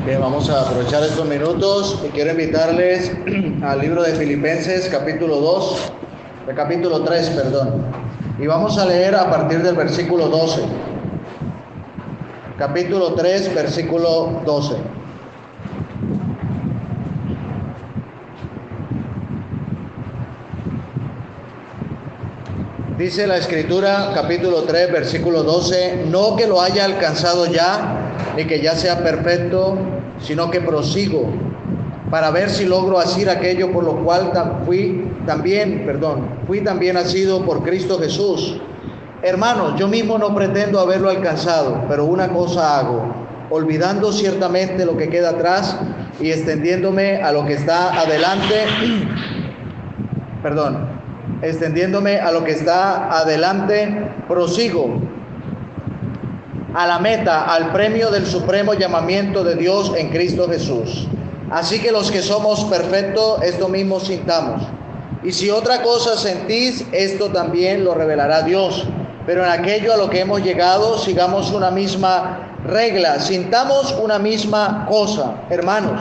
Bien, vamos a aprovechar estos minutos y quiero invitarles al libro de Filipenses, capítulo 3, perdón. Y vamos a leer a partir del versículo 12. Capítulo 3, versículo 12. Dice la Escritura, capítulo 3, versículo 12, no que lo haya alcanzado ya, ni que ya sea perfecto, sino que prosigo, para ver si logro hacer aquello por lo cual fui también nacido por Cristo Jesús. Hermanos, yo mismo no pretendo haberlo alcanzado, pero una cosa hago, olvidando ciertamente lo que queda atrás y extendiéndome a lo que está adelante, prosigo a la meta, al premio del supremo llamamiento de Dios en Cristo Jesús. Así que los que somos perfectos, esto mismo sintamos. Y si otra cosa sentís, esto también lo revelará Dios. Pero en aquello a lo que hemos llegado, sigamos una misma regla, sintamos una misma cosa. Hermanos,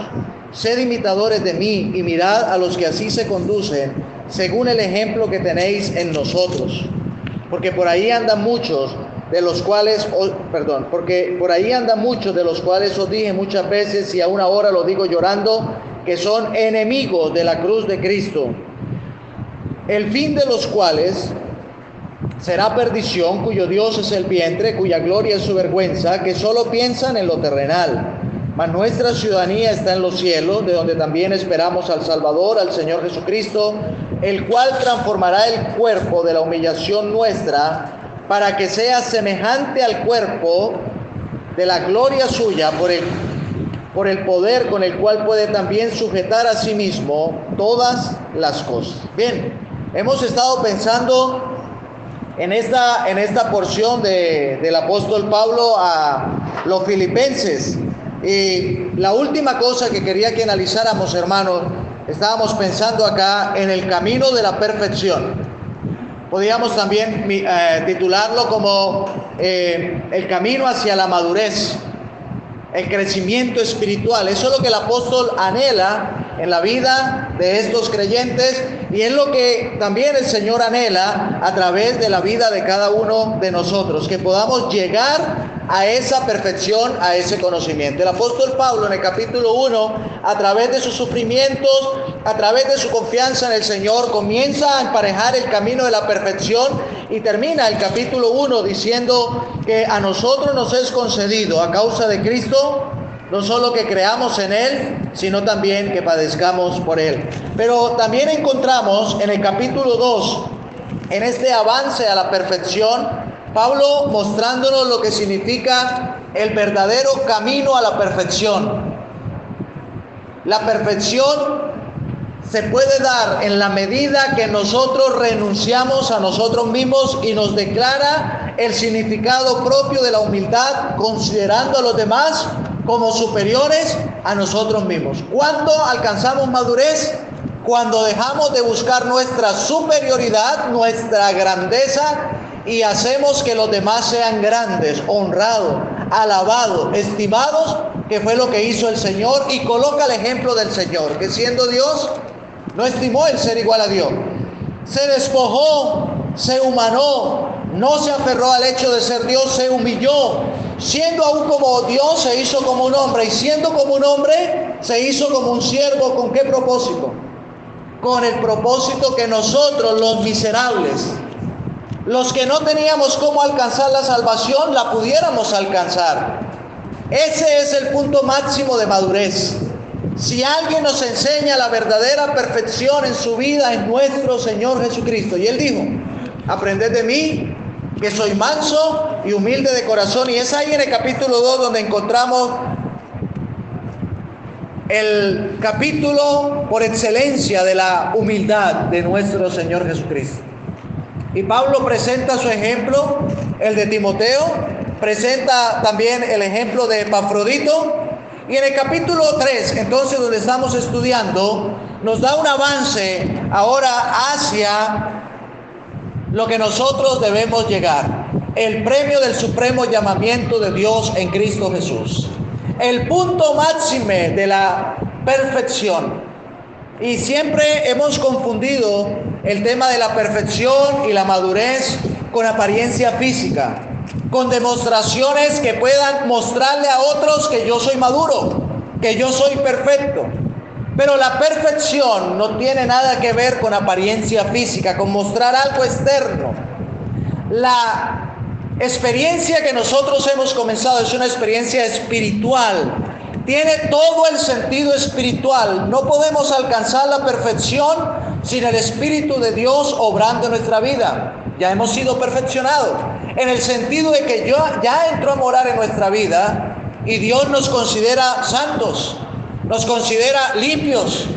sed imitadores de mí y mirad a los que así se conducen, según el ejemplo que tenéis en nosotros. Porque por ahí andan muchos de los cuales os dije muchas veces, y aún ahora lo digo llorando, que son enemigos de la cruz de Cristo, el fin de los cuales será perdición, cuyo Dios es el vientre, cuya gloria es su vergüenza, que solo piensan en lo terrenal. Mas nuestra ciudadanía está en los cielos, de donde también esperamos al Salvador, al Señor Jesucristo, el cual transformará el cuerpo de la humillación nuestra, para que sea semejante al cuerpo de la gloria suya, por el poder con el cual puede también sujetar a sí mismo todas las cosas. Bien, hemos estado pensando en esta porción del apóstol Pablo a los filipenses. Y la última cosa que quería que analizáramos, hermanos, estábamos pensando acá en el camino de la perfección. Podríamos también titularlo como el camino hacia la madurez, el crecimiento espiritual. Eso es lo que el apóstol anhela en la vida de estos creyentes, y es lo que también el Señor anhela a través de la vida de cada uno de nosotros, que podamos llegar a esa perfección, a ese conocimiento. El apóstol Pablo en el capítulo 1, a través de sus sufrimientos, a través de su confianza en el Señor, comienza a emparejar el camino de la perfección y termina el capítulo 1 diciendo que a nosotros nos es concedido a causa de Cristo no solo que creamos en Él, sino también que padezcamos por Él. Pero también encontramos en el capítulo 2, en este avance a la perfección, Pablo mostrándonos lo que significa el verdadero camino a la perfección. La perfección se puede dar en la medida que nosotros renunciamos a nosotros mismos y nos declara el significado propio de la humildad, considerando a los demás como superiores a nosotros mismos. ¿Cuándo alcanzamos madurez? Cuando dejamos de buscar nuestra superioridad, nuestra grandeza, y hacemos que los demás sean grandes, honrados, alabados, estimados, que fue lo que hizo el Señor, y coloca el ejemplo del Señor, que siendo Dios, no estimó el ser igual a Dios. Se despojó, se humanó, no se aferró al hecho de ser Dios, se humilló. Siendo aún como Dios, se hizo como un hombre, y siendo como un hombre, se hizo como un siervo. ¿Con qué propósito? Con el propósito que nosotros, los miserables, los que no teníamos cómo alcanzar la salvación, la pudiéramos alcanzar. Ese es el punto máximo de madurez. Si alguien nos enseña la verdadera perfección en su vida, es nuestro Señor Jesucristo. Y Él dijo: aprended de mí, que soy manso y humilde de corazón. Y es ahí en el capítulo 2 donde encontramos el capítulo por excelencia de la humildad de nuestro Señor Jesucristo. Y Pablo presenta su ejemplo, el de Timoteo, presenta también el ejemplo de Epafrodito. Y en el capítulo 3, entonces, donde estamos estudiando, nos da un avance ahora hacia lo que nosotros debemos llegar: el premio del supremo llamamiento de Dios en Cristo Jesús. el punto máxime de la perfección. Y siempre hemos confundido el tema de la perfección y la madurez con apariencia física, con demostraciones que puedan mostrarle a otros que yo soy maduro, que yo soy perfecto. Pero la perfección no tiene nada que ver con apariencia física, con mostrar algo externo. La experiencia que nosotros hemos comenzado es una experiencia espiritual. Tiene todo el sentido espiritual. No podemos alcanzar la perfección sin el Espíritu de Dios obrando en nuestra vida. Ya hemos sido perfeccionados en el sentido de que ya entró a morar en nuestra vida y Dios nos considera santos, nos considera limpios.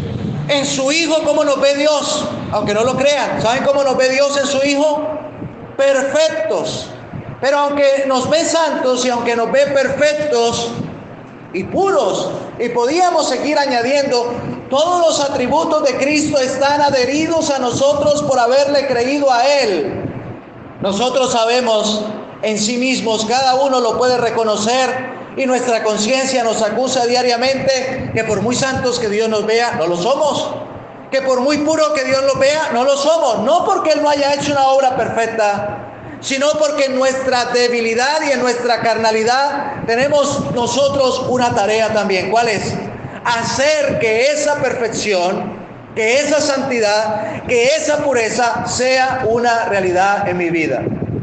En su Hijo, ¿cómo nos ve Dios? Aunque no lo crean, ¿saben cómo nos ve Dios en su Hijo? Perfectos. Pero aunque nos ve santos y aunque nos ve perfectos y puros, y podíamos seguir añadiendo, todos los atributos de Cristo están adheridos a nosotros por haberle creído a Él. Nosotros sabemos en sí mismos, cada uno lo puede reconocer, y nuestra conciencia nos acusa diariamente que por muy santos que Dios nos vea, no lo somos. Que por muy puro que Dios nos vea, no lo somos. No porque Él no haya hecho una obra perfecta, sino porque en nuestra debilidad y en nuestra carnalidad tenemos nosotros una tarea también. ¿Cuál es? Hacer que esa perfección, que esa santidad, que esa pureza sea una realidad en mi vida.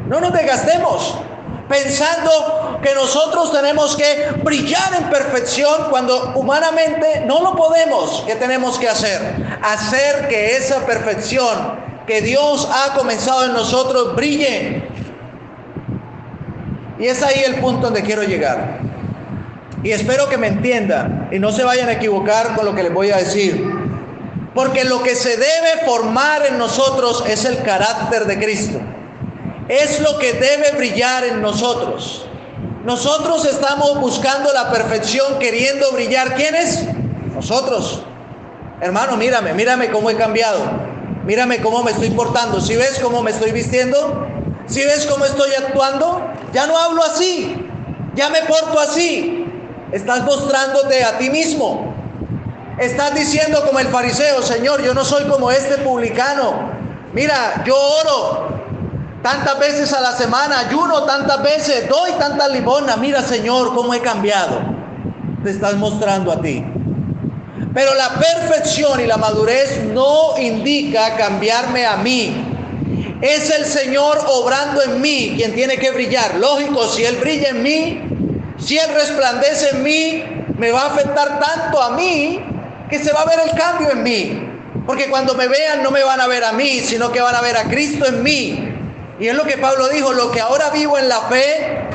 No nos desgastemos pensando que nosotros tenemos que brillar en perfección cuando humanamente no lo podemos. ¿Qué tenemos que hacer? Hacer que esa perfección que Dios ha comenzado en nosotros brille. Y es ahí el punto donde quiero llegar. Y espero que me entiendan y no se vayan a equivocar con lo que les voy a decir. Porque lo que se debe formar en nosotros es el carácter de Cristo. Es lo que debe brillar en nosotros. Nosotros estamos buscando la perfección, queriendo brillar. ¿Quiénes? Nosotros. Hermano, mírame cómo he cambiado. Mírame cómo me estoy portando. ¿Sí ves cómo me estoy vistiendo? ¿Sí ves cómo estoy actuando? Ya no hablo así. Ya me porto así. Estás mostrándote a ti mismo. Estás diciendo como el fariseo: Señor, yo no soy como este publicano. Mira, yo oro tantas veces a la semana, ayuno tantas veces, doy tantas limosnas. Mira, Señor, cómo he cambiado. Te estás mostrando a ti. Pero la perfección y la madurez no indica cambiarme a mí. Es el Señor obrando en mí quien tiene que brillar. Lógico, si Él brilla en mí, si Él resplandece en mí, me va a afectar tanto a mí que se va a ver el cambio en mí. Porque cuando me vean no me van a ver a mí, sino que van a ver a Cristo en mí. Y es lo que Pablo dijo: lo que ahora vivo en la fe,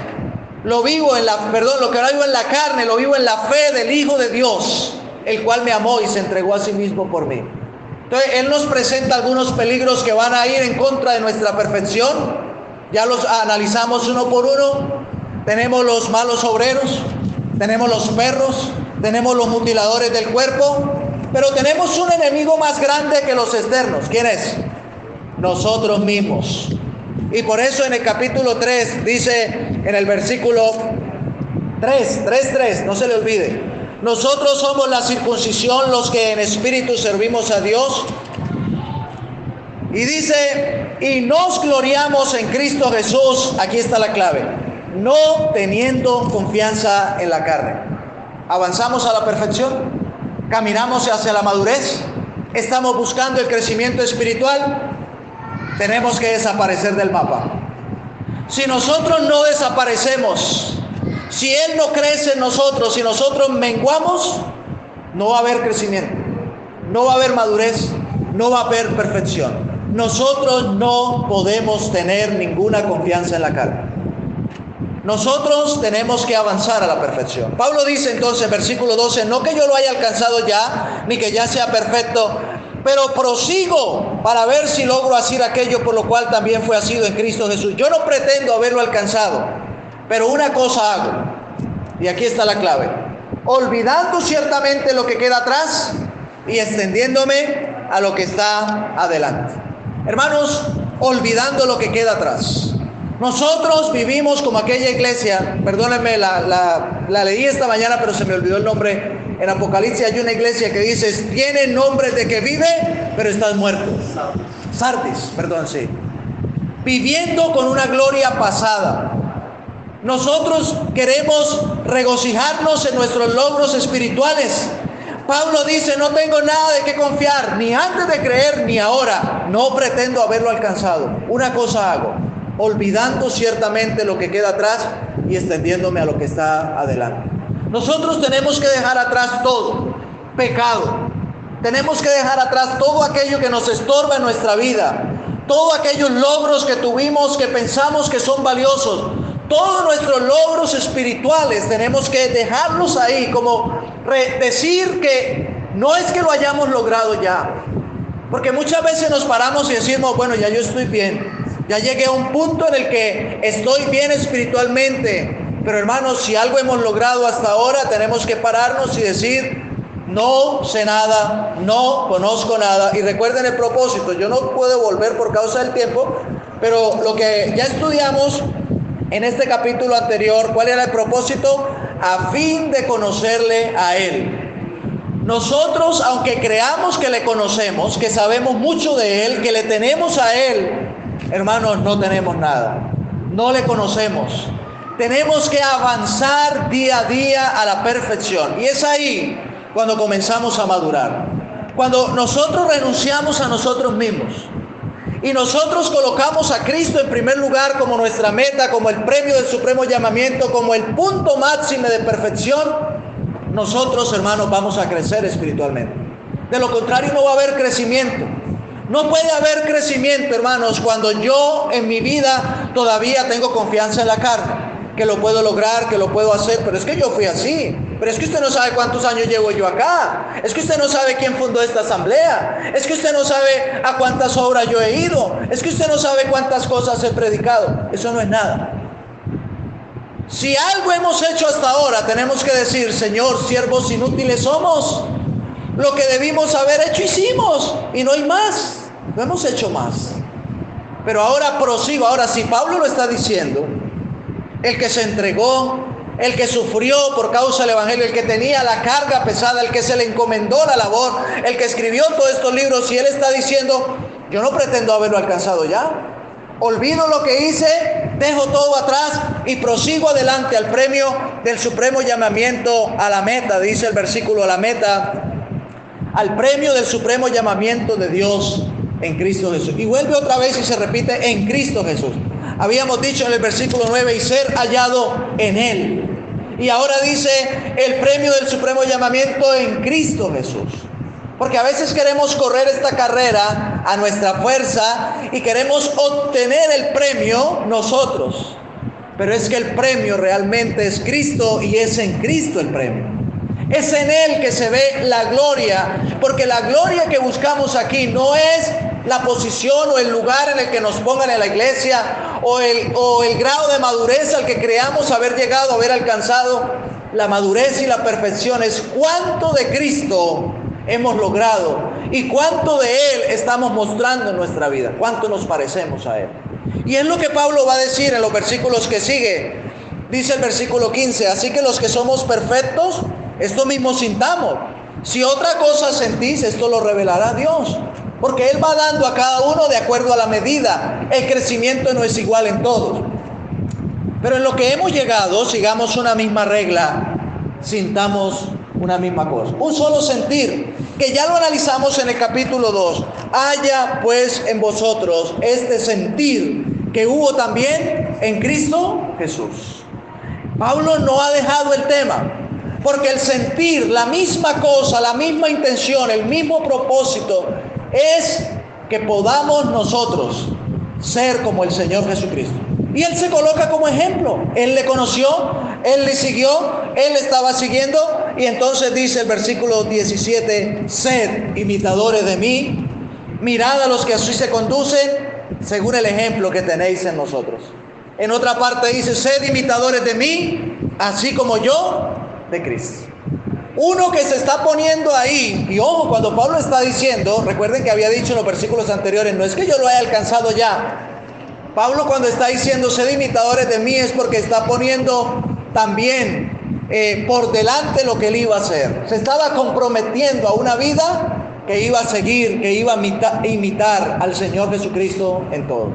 lo que ahora vivo en la carne, lo vivo en la fe del Hijo de Dios, el cual me amó y se entregó a sí mismo por mí. Entonces, Él nos presenta algunos peligros que van a ir en contra de nuestra perfección. Ya los analizamos uno por uno. Tenemos los malos obreros, tenemos los perros, tenemos los mutiladores del cuerpo, pero tenemos un enemigo más grande que los externos. ¿Quién es? Nosotros mismos. Y por eso en el capítulo 3 dice, en el versículo 3, no se le olvide: nosotros somos la circuncisión, los que en espíritu servimos a Dios. Y dice: y nos gloriamos en Cristo Jesús. Aquí está la clave: no teniendo confianza en la carne. ¿Avanzamos a la perfección? ¿Caminamos hacia la madurez? ¿Estamos buscando el crecimiento espiritual? Tenemos que desaparecer del mapa. Si nosotros no desaparecemos, si Él no crece en nosotros, si nosotros menguamos, no va a haber crecimiento, no va a haber madurez, no va a haber perfección. Nosotros no podemos tener ninguna confianza en la carne. Nosotros tenemos que avanzar a la perfección. Pablo dice entonces, versículo 12: no que yo lo haya alcanzado ya, ni que ya sea perfecto, pero prosigo para ver si logro hacer aquello por lo cual también fue asido en Cristo Jesús. Yo no pretendo haberlo alcanzado, pero una cosa hago, y aquí está la clave: olvidando ciertamente lo que queda atrás y extendiéndome a lo que está adelante. Hermanos, olvidando lo que queda atrás. Nosotros vivimos como aquella iglesia, perdónenme la la leí esta mañana, pero se me olvidó el nombre. En Apocalipsis hay una iglesia que dice, tiene nombre de que vive, pero estás muerto. Sardis, perdón, sí. Viviendo con una gloria pasada. Nosotros queremos regocijarnos en nuestros logros espirituales. Pablo dice, no tengo nada de qué confiar, ni antes de creer, ni ahora. No pretendo haberlo alcanzado. Una cosa hago, olvidando ciertamente lo que queda atrás y extendiéndome a lo que está adelante. Nosotros tenemos que dejar atrás todo pecado. Tenemos que dejar atrás todo aquello que nos estorba en nuestra vida. Todos aquellos logros que tuvimos que pensamos que son valiosos. Todos nuestros logros espirituales tenemos que dejarlos ahí, como decir que no es que lo hayamos logrado ya. Porque muchas veces nos paramos y decimos, bueno, ya yo estoy bien. Ya llegué a un punto en el que estoy bien espiritualmente. Pero hermanos, si algo hemos logrado hasta ahora, tenemos que pararnos y decir, no sé nada, no conozco nada. Y recuerden el propósito, yo no puedo volver por causa del tiempo, pero lo que ya estudiamos en este capítulo anterior, ¿cuál era el propósito? A fin de conocerle a Él. Nosotros, aunque creamos que le conocemos, que sabemos mucho de Él, que le tenemos a Él, hermanos, no tenemos nada. No le conocemos. Tenemos que avanzar día a día a la perfección. Y es ahí cuando comenzamos a madurar. Cuando nosotros renunciamos a nosotros mismos. Y nosotros colocamos a Cristo en primer lugar como nuestra meta, como el premio del supremo llamamiento, como el punto máximo de perfección. Nosotros, hermanos, vamos a crecer espiritualmente. De lo contrario, no va a haber crecimiento. No puede haber crecimiento, hermanos, cuando yo en mi vida todavía tengo confianza en la carne. Que lo puedo lograr, que lo puedo hacer, pero es que yo fui así. Pero es que usted no sabe cuántos años llevo yo acá. Es que usted no sabe quién fundó esta asamblea. Es que usted no sabe a cuántas obras yo he ido. Es que usted no sabe cuántas cosas he predicado. Eso no es nada. Si algo hemos hecho hasta ahora, tenemos que decir, Señor, siervos inútiles somos. Lo que debimos haber hecho hicimos y no hay más. No hemos hecho más. Pero ahora prosigo. Ahora, si Pablo lo está diciendo, el que se entregó, el que sufrió por causa del evangelio, el que tenía la carga pesada, el que se le encomendó la labor, el que escribió todos estos libros, y él está diciendo, yo no pretendo haberlo alcanzado ya. Olvido lo que hice, dejo todo atrás y prosigo adelante al premio del supremo llamamiento, a la meta, dice el versículo, a la meta, al premio del supremo llamamiento de Dios en Cristo Jesús. Y vuelve otra vez y se repite, en Cristo Jesús. Habíamos dicho en el versículo 9, y ser hallado en Él. Y ahora dice, el premio del supremo llamamiento en Cristo Jesús. Porque a veces queremos correr esta carrera a nuestra fuerza y queremos obtener el premio nosotros. Pero es que el premio realmente es Cristo y es en Cristo el premio. Es en Él que se ve la gloria, porque la gloria que buscamos aquí no es la posición o el lugar en el que nos pongan en la iglesia o el grado de madurez al que creamos haber llegado, haber alcanzado. La madurez y la perfección es cuánto de Cristo hemos logrado y cuánto de Él estamos mostrando en nuestra vida, cuánto nos parecemos a Él. Y es lo que Pablo va a decir en los versículos que sigue. Dice el versículo 15, así que los que somos perfectos, esto mismo sintamos. Si otra cosa sentís, esto lo revelará Dios. Porque Él va dando a cada uno de acuerdo a la medida. El crecimiento no es igual en todos. Pero en lo que hemos llegado, sigamos una misma regla, sintamos una misma cosa. Un solo sentir, que ya lo analizamos en el capítulo 2. Haya pues en vosotros este sentir que hubo también en Cristo Jesús. Pablo no ha dejado el tema. Porque el sentir la misma cosa, la misma intención, el mismo propósito, es que podamos nosotros ser como el Señor Jesucristo. Y Él se coloca como ejemplo. Él le conoció, Él le siguió, Él le estaba siguiendo. Y entonces dice el versículo 17, sed imitadores de mí, mirad a los que así se conducen, según el ejemplo que tenéis en nosotros. En otra parte dice, sed imitadores de mí, así como yo de Cristo. Uno que se está poniendo ahí, y ojo, cuando Pablo está diciendo, recuerden que había dicho en los versículos anteriores, no es que yo lo haya alcanzado ya. Pablo cuando está diciendo, sed imitadores de mí, es porque está poniendo también por delante lo que él iba a hacer. Se estaba comprometiendo a una vida que iba a seguir, que iba a imitar al Señor Jesucristo en todo.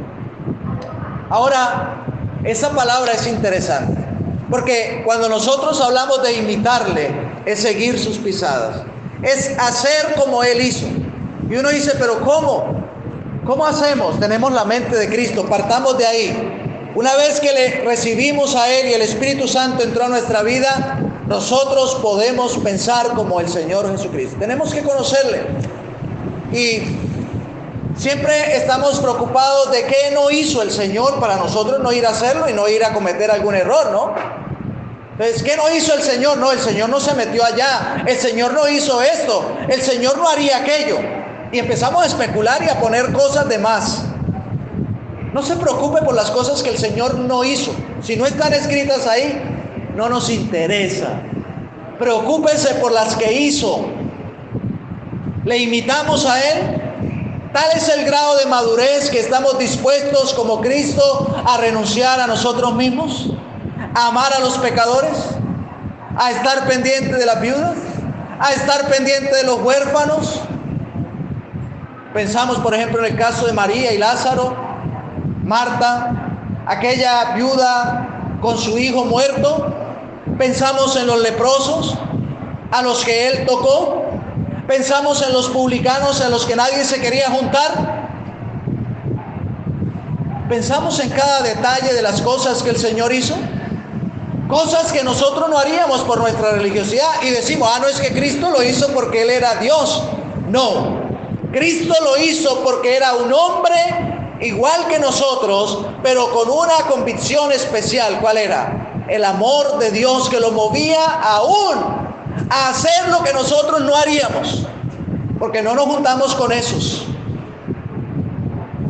Ahora, esa palabra es interesante, porque cuando nosotros hablamos de imitarle, es seguir sus pisadas, es hacer como él hizo. Y uno dice, pero ¿cómo? ¿Cómo hacemos? Tenemos la mente de Cristo, partamos de ahí. Una vez que le recibimos a Él y el Espíritu Santo entró a nuestra vida, nosotros podemos pensar como el Señor Jesucristo. Tenemos que conocerle. Y siempre estamos preocupados de qué no hizo el Señor para nosotros no ir a hacerlo y no ir a cometer algún error, ¿no? Entonces, ¿qué no hizo el Señor? No, el Señor no se metió allá. El Señor no hizo esto. El Señor no haría aquello. Y empezamos a especular y a poner cosas de más. No se preocupe por las cosas que el Señor no hizo. Si no están escritas ahí, no nos interesa. Preocúpese por las que hizo. ¿Le imitamos a Él? Tal es el grado de madurez que estamos dispuestos como Cristo a renunciar a nosotros mismos, a amar a los pecadores, a estar pendiente de las viudas, a estar pendiente de los huérfanos. Pensamos, por ejemplo, en el caso de María y Lázaro. Marta, aquella viuda con su hijo muerto. Pensamos en los leprosos a los que él tocó. Pensamos en los publicanos a los que nadie se quería juntar. Pensamos en cada detalle de las cosas que el Señor hizo, cosas que nosotros no haríamos por nuestra religiosidad, y decimos, no es que Cristo lo hizo porque Él era Dios. No, Cristo lo hizo porque era un hombre igual que nosotros, pero con una convicción especial. ¿Cuál era? El amor de Dios que lo movía aún a hacer lo que nosotros no haríamos, porque no nos juntamos con esos.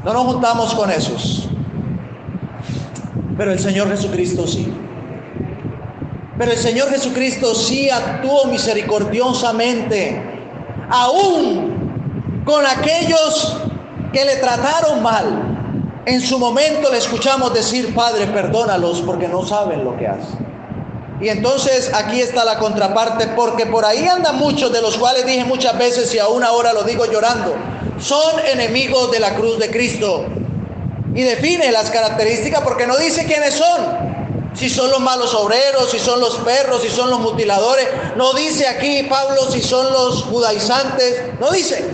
No nos juntamos con esos. Pero el Señor Jesucristo sí. Pero el Señor Jesucristo sí actuó misericordiosamente, aún con aquellos que le trataron mal. En su momento le escuchamos decir, Padre, perdónalos porque no saben lo que hacen. Y entonces aquí está la contraparte, porque por ahí andan muchos, de los cuales dije muchas veces y aún ahora lo digo llorando, son enemigos de la cruz de Cristo. Y define las características, porque no dice quiénes son, si son los malos obreros, si son los perros, si son los mutiladores. No dice aquí Pablo si son los judaizantes, no dice,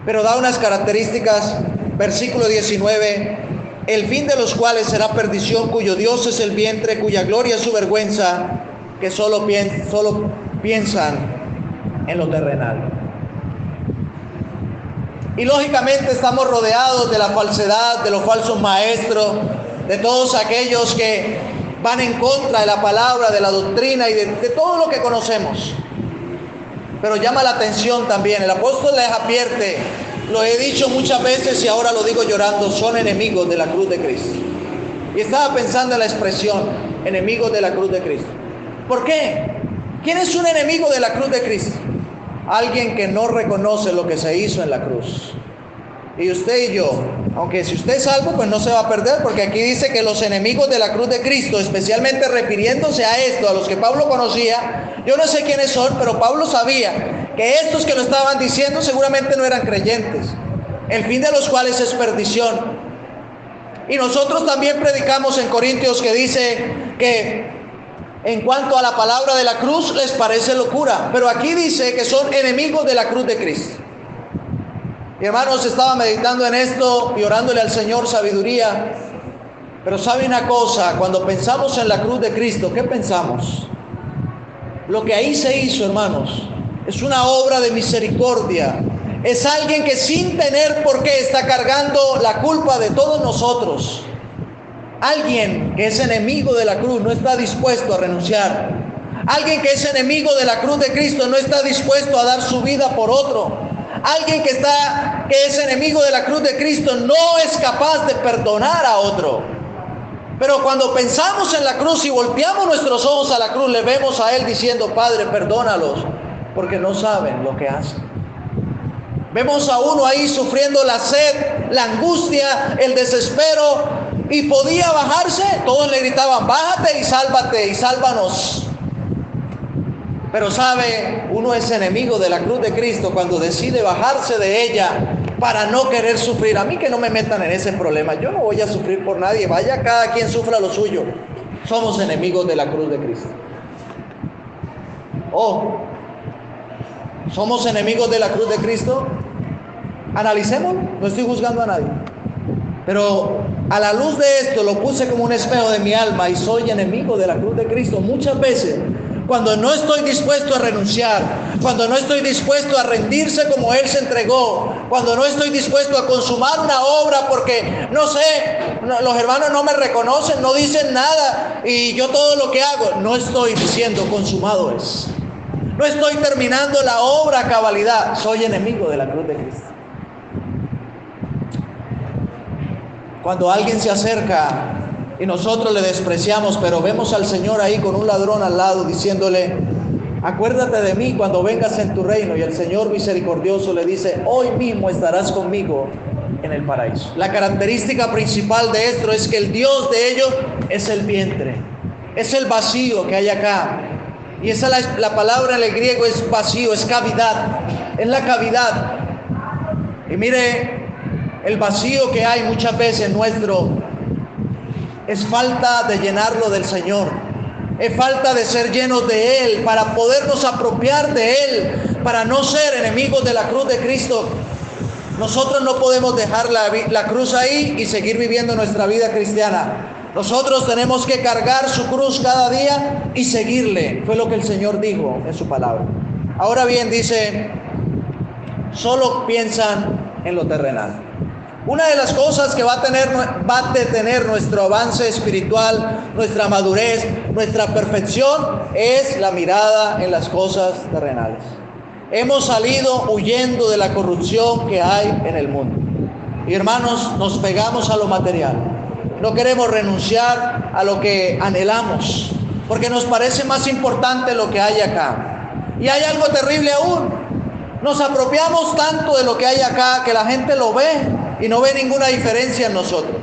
pero da unas características. Versículo 19, el fin de los cuales será perdición, cuyo Dios es el vientre, cuya gloria es su vergüenza, que solo piensan en lo terrenal. Y lógicamente estamos rodeados de la falsedad, de los falsos maestros, de todos aquellos que van en contra de la palabra, de la doctrina y de todo lo que conocemos. Pero llama la atención también, el apóstol les advierte, lo he dicho muchas veces y ahora lo digo llorando, son enemigos de la cruz de Cristo. Y estaba pensando en la expresión, enemigos de la cruz de Cristo. ¿Por qué? ¿Quién es un enemigo de la cruz de Cristo? Alguien que no reconoce lo que se hizo en la cruz. Y usted y yo, aunque si usted es salvo, pues no se va a perder, porque aquí dice que los enemigos de la cruz de Cristo, especialmente refiriéndose a esto, a los que Pablo conocía, yo no sé quiénes son, pero Pablo sabía que estos que lo estaban diciendo seguramente no eran creyentes, el fin de los cuales es perdición. Y nosotros también predicamos en Corintios que dice que en cuanto a la palabra de la cruz les parece locura, pero aquí dice que son enemigos de la cruz de Cristo. Mi hermanos, estaba meditando en esto y orándole al Señor sabiduría. Pero sabe una cosa, cuando pensamos en la cruz de Cristo, ¿qué pensamos? Lo que ahí se hizo, hermanos, es una obra de misericordia. Es alguien que sin tener por qué está cargando la culpa de todos nosotros. Alguien que es enemigo de la cruz no está dispuesto a renunciar. Alguien que es enemigo de la cruz de Cristo no está dispuesto a dar su vida por otro. Alguien que es enemigo de la cruz de Cristo no es capaz de perdonar a otro. Pero cuando pensamos en la cruz y volteamos nuestros ojos a la cruz, le vemos a Él diciendo, Padre, perdónalos, porque no saben lo que hacen. Vemos a uno ahí sufriendo la sed, la angustia, el desespero, y podía bajarse. Todos le gritaban, bájate y sálvate y sálvanos. Pero sabe, uno es enemigo de la cruz de Cristo cuando decide bajarse de ella para no querer sufrir. A mí que no me metan en ese problema. Yo no voy a sufrir por nadie. Vaya, cada quien sufra lo suyo. Somos enemigos de la cruz de Cristo. Oh, ¿somos enemigos de la cruz de Cristo? Analicemos, no estoy juzgando a nadie. Pero a la luz de esto lo puse como un espejo de mi alma y soy enemigo de la cruz de Cristo. Muchas veces, cuando no estoy dispuesto a renunciar, cuando no estoy dispuesto a rendirse como Él se entregó, cuando no estoy dispuesto a consumar una obra porque, no sé, los hermanos no me reconocen, no dicen nada y yo todo lo que hago, no estoy diciendo consumado es. No estoy terminando la obra a cabalidad. Soy enemigo de la cruz de Cristo. Cuando alguien se acerca y nosotros le despreciamos, pero vemos al Señor ahí con un ladrón al lado diciéndole, acuérdate de mí cuando vengas en tu reino. Y el Señor misericordioso le dice, hoy mismo estarás conmigo en el paraíso. La característica principal de esto es que el Dios de ellos es el vientre, es el vacío que hay acá. Y esa la palabra en el griego es vacío, es cavidad, es la cavidad. Y mire, el vacío que hay muchas veces nuestro es falta de llenarlo del Señor, es falta de ser llenos de Él para podernos apropiar de Él, para no ser enemigos de la cruz de Cristo. Nosotros no podemos dejar la cruz ahí y seguir viviendo nuestra vida cristiana. Nosotros tenemos que cargar su cruz cada día y seguirle. Fue lo que el Señor dijo en su palabra. Ahora bien, dice, solo piensan en lo terrenal. Una de las cosas que va a detener nuestro avance espiritual, nuestra madurez, nuestra perfección, es la mirada en las cosas terrenales. Hemos salido huyendo de la corrupción que hay en el mundo. Y hermanos, nos pegamos a lo material. No queremos renunciar a lo que anhelamos, porque nos parece más importante lo que hay acá. Y hay algo terrible aún. Nos apropiamos tanto de lo que hay acá que la gente lo ve y no ve ninguna diferencia en nosotros.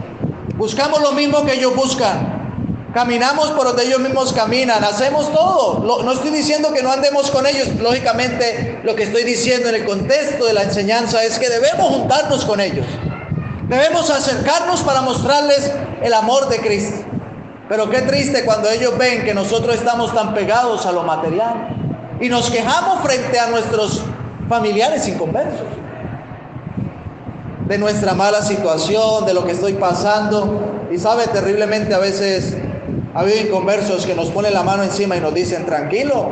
Buscamos lo mismo que ellos buscan. Caminamos por donde ellos mismos caminan. Hacemos todo. No estoy diciendo que no andemos con ellos. Lógicamente, lo que estoy diciendo en el contexto de la enseñanza es que debemos juntarnos con ellos. Debemos acercarnos para mostrarles el amor de Cristo. Pero qué triste cuando ellos ven que nosotros estamos tan pegados a lo material y nos quejamos frente a nuestros familiares inconversos de nuestra mala situación, de lo que estoy pasando. Y sabe, terriblemente a veces ha habido inconversos que nos ponen la mano encima y nos dicen, tranquilo,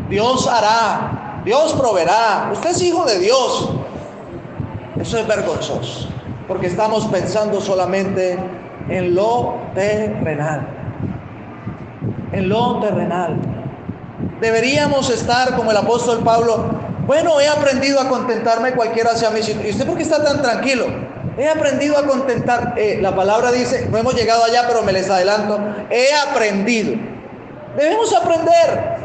Dios hará, Dios proveerá, usted es hijo de Dios. Eso es vergonzoso, porque estamos pensando solamente en lo terrenal. En lo terrenal. Deberíamos estar como el apóstol Pablo. Bueno, he aprendido a contentarme cualquiera sea mi situación. ¿Y usted por qué está tan tranquilo? He aprendido a contentar. La palabra dice, no hemos llegado allá, pero me les adelanto. He aprendido. Debemos aprender.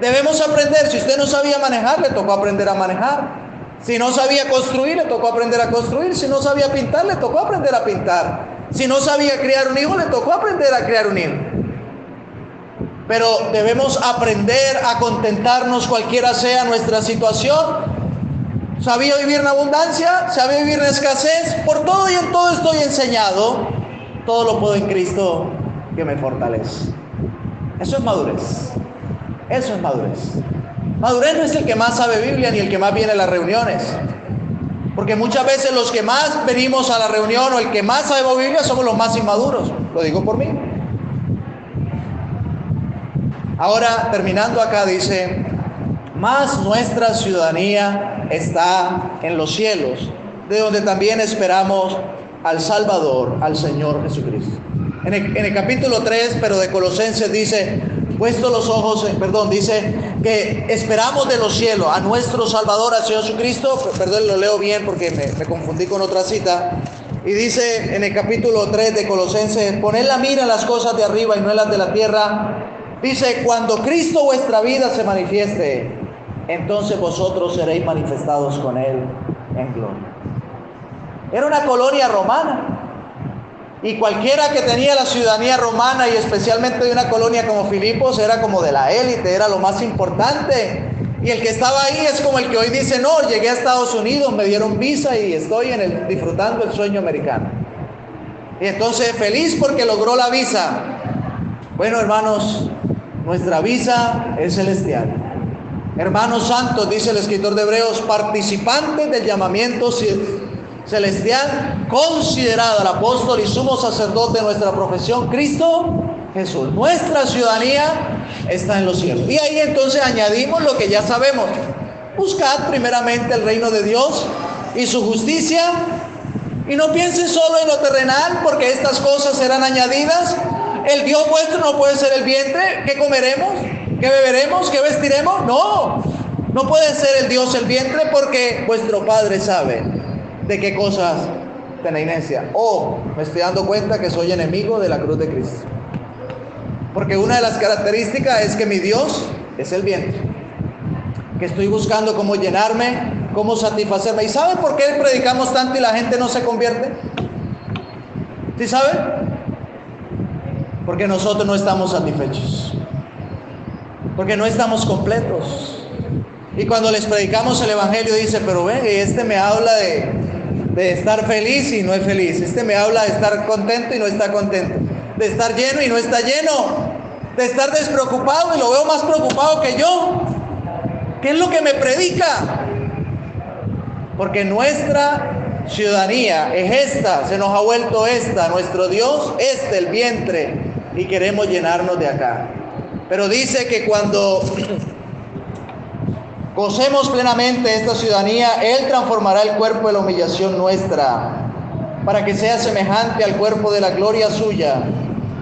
Debemos aprender. Si usted no sabía manejar, le tocó aprender a manejar. Si no sabía construir, le tocó aprender a construir. Si no sabía pintar, le tocó aprender a pintar. Si no sabía criar un hijo, le tocó aprender a criar un hijo. Pero debemos aprender a contentarnos cualquiera sea nuestra situación. ¿Sabía vivir en abundancia? ¿Sabía vivir en escasez? Por todo y en todo estoy enseñado. Todo lo puedo en Cristo que me fortalece. Eso es madurez. Eso es madurez. Madurez no es el que más sabe Biblia ni el que más viene a las reuniones. Porque muchas veces los que más venimos a la reunión o el que más sabe Biblia somos los más inmaduros. Lo digo por mí. Ahora, terminando acá, dice, mas nuestra ciudadanía está en los cielos, de donde también esperamos al Salvador, al Señor Jesucristo. En el capítulo 3, pero de Colosenses dice, puesto los ojos, dice que esperamos de los cielos a nuestro Salvador, al Señor Jesucristo. Perdón, lo leo bien porque me confundí con otra cita. Y dice en el capítulo 3 de Colosenses, poned la mira en las cosas de arriba y no en las de la tierra. Dice, cuando Cristo vuestra vida se manifieste, entonces vosotros seréis manifestados con Él en gloria. Era una colonia romana. Y cualquiera que tenía la ciudadanía romana y especialmente de una colonia como Filipos era como de la élite, era lo más importante. Y el que estaba ahí es como el que hoy dice, no, llegué a Estados Unidos, me dieron visa y estoy disfrutando el sueño americano. Y entonces feliz porque logró la visa. Bueno, hermanos, nuestra visa es celestial. Hermanos santos, dice el escritor de Hebreos, participantes del llamamiento celestial, considerado el apóstol y sumo sacerdote de nuestra profesión, Cristo Jesús. Nuestra ciudadanía está en los cielos. Y ahí entonces añadimos lo que ya sabemos. Buscad primeramente el reino de Dios y su justicia, y no piensen solo en lo terrenal, porque estas cosas serán añadidas. El Dios vuestro no puede ser el vientre. ¿Qué comeremos? ¿Qué beberemos? ¿Qué vestiremos? No, no puede ser el Dios el vientre, porque vuestro Padre sabe de qué cosas tenéis necia. Me estoy dando cuenta que soy enemigo de la cruz de Cristo, porque una de las características es que mi Dios es el vientre, que estoy buscando cómo llenarme, cómo satisfacerme. ¿Y saben por qué predicamos tanto y la gente no se convierte? ¿Sí saben? Porque nosotros no estamos satisfechos, porque no estamos completos. Y cuando les predicamos el evangelio dice, pero ven, este me habla de estar feliz y no es feliz, este me habla de estar contento y no está contento, de estar lleno y no está lleno, de estar despreocupado y lo veo más preocupado que yo. ¿Qué es lo que me predica? Porque nuestra ciudadanía es esta, se nos ha vuelto esta, nuestro Dios es el vientre, y queremos llenarnos de acá. Pero dice que cuando gocemos plenamente esta ciudadanía, Él transformará el cuerpo de la humillación nuestra, para que sea semejante al cuerpo de la gloria suya,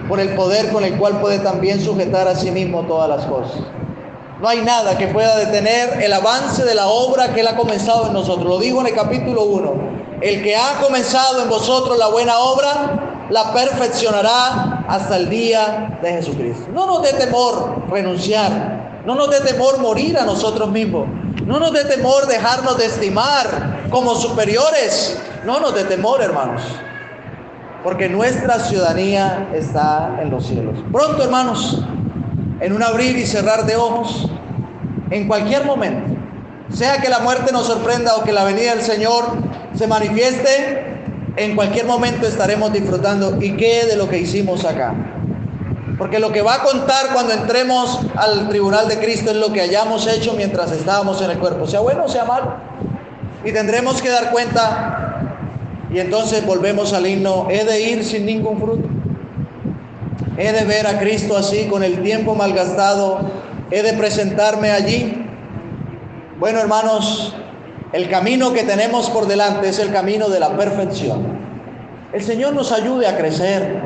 por el poder con el cual puede también sujetar a sí mismo todas las cosas. No hay nada que pueda detener el avance de la obra que Él ha comenzado en nosotros. Lo dijo en el capítulo 1. El que ha comenzado en vosotros la buena obra, la perfeccionará hasta el día de Jesucristo. No nos dé temor renunciar. No nos dé temor morir a nosotros mismos. No nos dé temor dejarnos de estimar como superiores. No nos dé temor, hermanos, porque nuestra ciudadanía está en los cielos. Pronto, hermanos, en un abrir y cerrar de ojos, en cualquier momento, sea que la muerte nos sorprenda o que la venida del Señor se manifieste, en cualquier momento estaremos disfrutando. ¿Y qué de lo que hicimos acá? Porque lo que va a contar cuando entremos al tribunal de Cristo es lo que hayamos hecho mientras estábamos en el cuerpo, sea bueno o sea malo. Y tendremos que dar cuenta. Y entonces volvemos al himno: he de ir sin ningún fruto, he de ver a Cristo así, con el tiempo malgastado, he de presentarme allí. Bueno, hermanos, el camino que tenemos por delante es el camino de la perfección. El Señor nos ayude a crecer.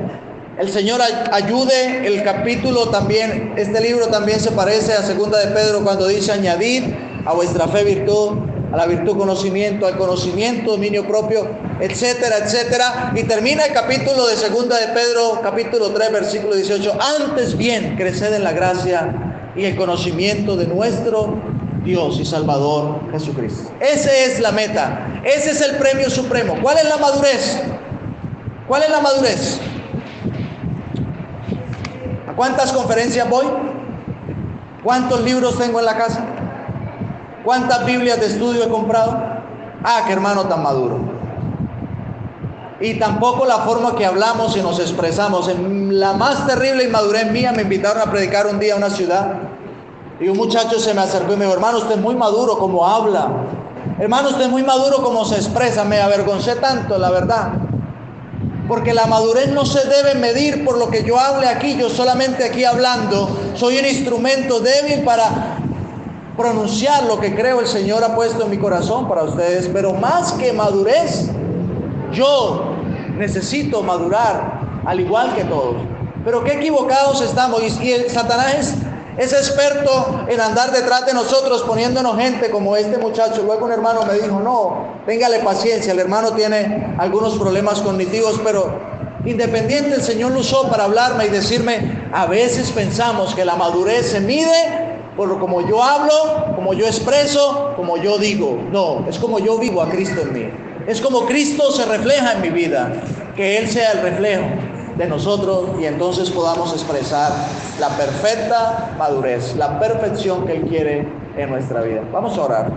El Señor ayude. El capítulo también, este libro también se parece a segunda de Pedro, cuando dice: añadid a vuestra fe virtud, a la virtud conocimiento, al conocimiento dominio propio, etcétera, etcétera. Y termina el capítulo de segunda de Pedro, capítulo 3, versículo 18. Antes bien, creced en la gracia y el conocimiento de nuestro Dios y Salvador Jesucristo. Esa es la meta, ese es el premio supremo. ¿Cuál es la madurez? ¿Cuál es la madurez? ¿A cuántas conferencias voy? ¿Cuántos libros tengo en la casa? ¿Cuántas Biblias de estudio he comprado? Qué hermano tan maduro. Y tampoco la forma que hablamos y nos expresamos. En la más terrible inmadurez mía, me invitaron a predicar un día a una ciudad, y un muchacho se me acercó y me dijo: hermano, usted es muy maduro como habla, hermano, usted es muy maduro como se expresa. Me avergoncé tanto, la verdad, porque la madurez no se debe medir por lo que yo hable aquí. Yo solamente aquí hablando soy un instrumento débil para pronunciar lo que creo el Señor ha puesto en mi corazón para ustedes. Pero más que madurez, yo necesito madurar al igual que todos. Pero qué equivocados estamos. Y Satanás es experto en andar detrás de nosotros, poniéndonos gente como este muchacho. Luego un hermano me dijo: no, téngale paciencia, el hermano tiene algunos problemas cognitivos, pero independiente, el Señor lo usó para hablarme y decirme: a veces pensamos que la madurez se mide por como yo hablo, como yo expreso, como yo digo. No, es como yo vivo a Cristo en mí. Es como Cristo se refleja en mi vida, que Él sea el reflejo de nosotros y entonces podamos expresar la perfecta madurez, la perfección que Él quiere en nuestra vida. Vamos a orar.